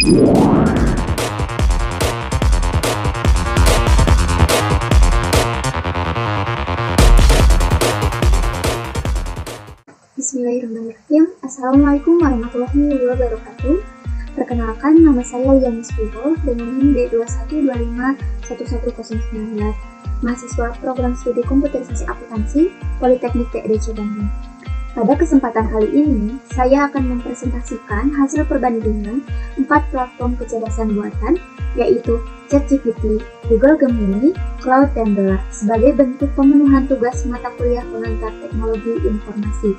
Bismillahirrahmanirrahim. Assalamualaikum warahmatullahi wabarakatuh. Perkenalkan, nama saya Yanis Puyol dengan NIM D2125111019, mahasiswa program studi komputerisasi akuntansi Politeknik TEDC Bandung. Pada kesempatan kali ini, saya akan mempresentasikan hasil perbandingan 4 platform kecerdasan buatan, yaitu ChatGPT, Google Gemini, Claude, dan Dola, sebagai bentuk pemenuhan tugas mata kuliah pengantar teknologi informasi.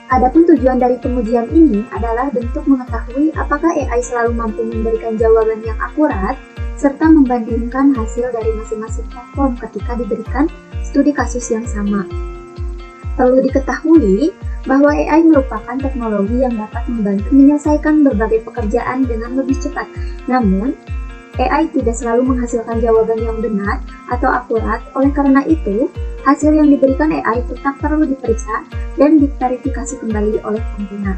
Adapun tujuan dari pengujian ini adalah bentuk mengetahui apakah AI selalu mampu memberikan jawaban yang akurat, serta membandingkan hasil dari masing-masing platform ketika diberikan studi kasus yang sama. Perlu diketahui bahwa AI merupakan teknologi yang dapat membantu menyelesaikan berbagai pekerjaan dengan lebih cepat. Namun, AI tidak selalu menghasilkan jawaban yang benar atau akurat. Oleh karena itu, hasil yang diberikan AI tetap perlu diperiksa dan diverifikasi kembali oleh pengguna.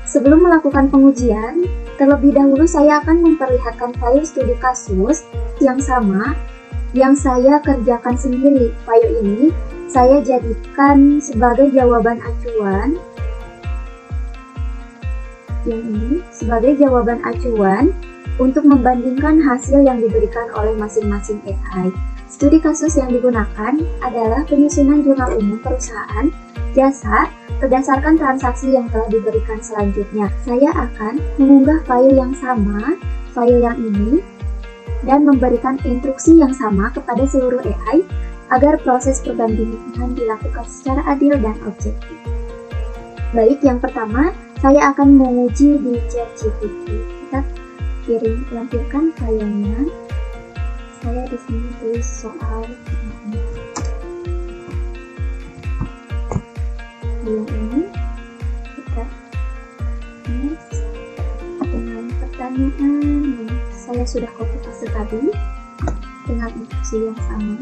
Sebelum melakukan pengujian, terlebih dahulu saya akan memperlihatkan file studi kasus yang sama yang saya kerjakan sendiri. File ini saya jadikan sebagai jawaban acuan. Yang ini sebagai jawaban acuan untuk membandingkan hasil yang diberikan oleh masing-masing AI. Studi kasus yang digunakan adalah penyusunan jurnal umum perusahaan, jasa, berdasarkan transaksi yang telah diberikan selanjutnya. Saya akan mengunggah file yang sama, file yang ini, dan memberikan instruksi yang sama kepada seluruh AI agar proses perbandingan dilakukan secara adil dan objektif. Baik, yang pertama, saya akan menguji di ChatGPT. Kita lampirkan filenya. Saya di sini tulis soal yang ini. Kita next dengan pertanyaan yang saya sudah copy paste tadi dengan instruksi yang sama.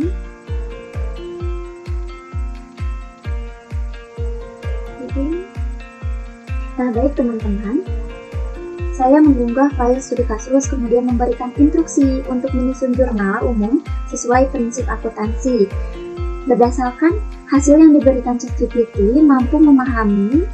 Nah, baik teman-teman, saya mengunggah file studi kasus kemudian memberikan instruksi untuk menyusun jurnal umum sesuai prinsip akuntansi. Berdasarkan hasil yang diberikan ChatGPT mampu memahami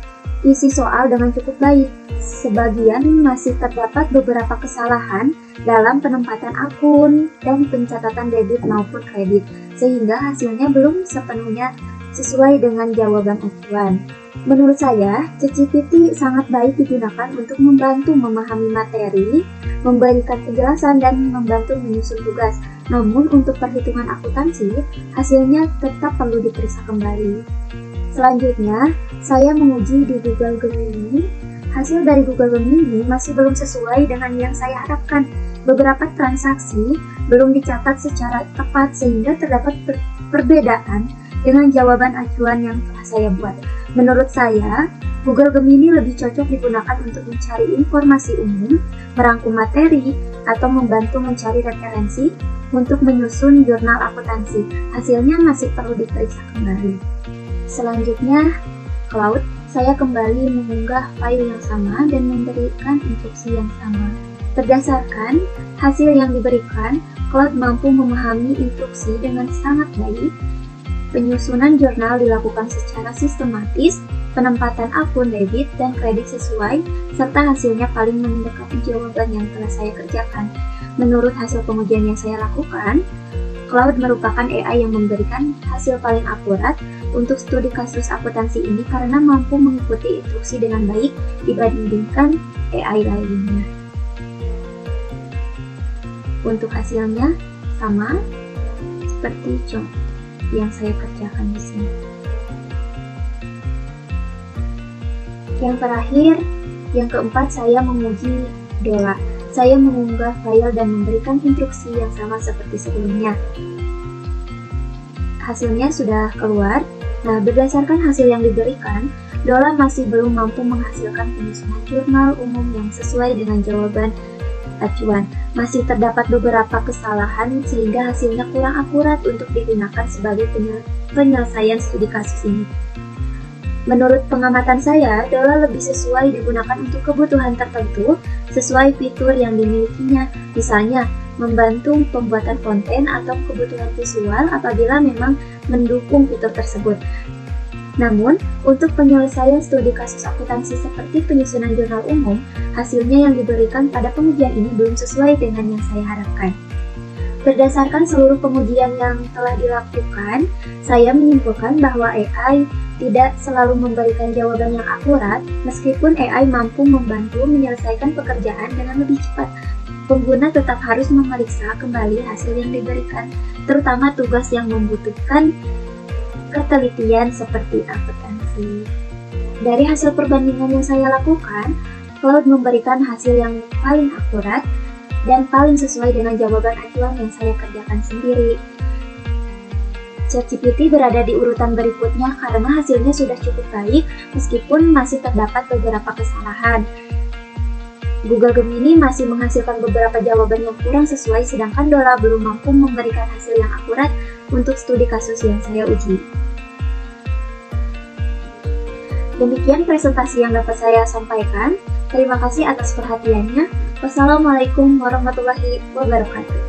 isi soal dengan cukup baik. Sebagian masih terdapat beberapa kesalahan dalam penempatan akun dan pencatatan debit maupun kredit, sehingga hasilnya belum sepenuhnya sesuai dengan jawaban acuan. Menurut saya, ChatGPT sangat baik digunakan untuk membantu memahami materi, memberikan penjelasan, dan membantu menyusun tugas. Namun, untuk perhitungan akuntansi, hasilnya tetap perlu diperiksa kembali. Selanjutnya, saya menguji di Google Gemini. Hasil dari Google Gemini masih belum sesuai dengan yang saya harapkan. Beberapa transaksi belum dicatat secara tepat sehingga terdapat perbedaan dengan jawaban acuan yang telah saya buat. Menurut saya, Google Gemini lebih cocok digunakan untuk mencari informasi umum, merangkum materi, atau membantu mencari referensi untuk menyusun jurnal akuntansi. Hasilnya masih perlu diperiksa kembali. Selanjutnya, Claude. Saya kembali mengunggah file yang sama dan memberikan instruksi yang sama. Berdasarkan hasil yang diberikan, Claude mampu memahami instruksi dengan sangat baik. Penyusunan jurnal dilakukan secara sistematis, penempatan akun debit dan kredit sesuai, serta hasilnya paling mendekati jawaban yang telah saya kerjakan. Menurut hasil pengujian yang saya lakukan, Claude merupakan AI yang memberikan hasil paling akurat untuk studi kasus akuntansi ini karena mampu mengikuti instruksi dengan baik dibandingkan AI lainnya. Untuk hasilnya sama seperti contoh yang saya kerjakan di sini. Yang terakhir, yang keempat, saya menguji Dola. Saya mengunggah file dan memberikan instruksi yang sama seperti sebelumnya. Hasilnya sudah keluar. Nah, berdasarkan hasil yang diberikan, Dola masih belum mampu menghasilkan penyusunan jurnal umum yang sesuai dengan jawaban acuan. Masih terdapat beberapa kesalahan sehingga hasilnya kurang akurat untuk digunakan sebagai penyelesaian studi kasus ini. Menurut pengamatan saya, Dola lebih sesuai digunakan untuk kebutuhan tertentu sesuai fitur yang dimilikinya, misalnya membantu pembuatan konten atau kebutuhan visual apabila memang mendukung fitur tersebut. Namun, untuk penyelesaian studi kasus akuntansi seperti penyusunan jurnal umum, hasilnya yang diberikan pada pengujian ini belum sesuai dengan yang saya harapkan. Berdasarkan seluruh pengujian yang telah dilakukan, saya menyimpulkan bahwa AI tidak selalu memberikan jawaban yang akurat, meskipun AI mampu membantu menyelesaikan pekerjaan dengan lebih cepat. Pengguna tetap harus memeriksa kembali hasil yang diberikan, terutama tugas yang membutuhkan ketelitian seperti akuntansi. Dari hasil perbandingan yang saya lakukan, Claude memberikan hasil yang paling akurat dan paling sesuai dengan jawaban acuan yang saya kerjakan sendiri. ChatGPT berada di urutan berikutnya karena hasilnya sudah cukup baik meskipun masih terdapat beberapa kesalahan. Google Gemini masih menghasilkan beberapa jawaban yang kurang sesuai, sedangkan Dola belum mampu memberikan hasil yang akurat untuk studi kasus yang saya uji. Demikian presentasi yang dapat saya sampaikan. Terima kasih atas perhatiannya. Wassalamualaikum warahmatullahi wabarakatuh.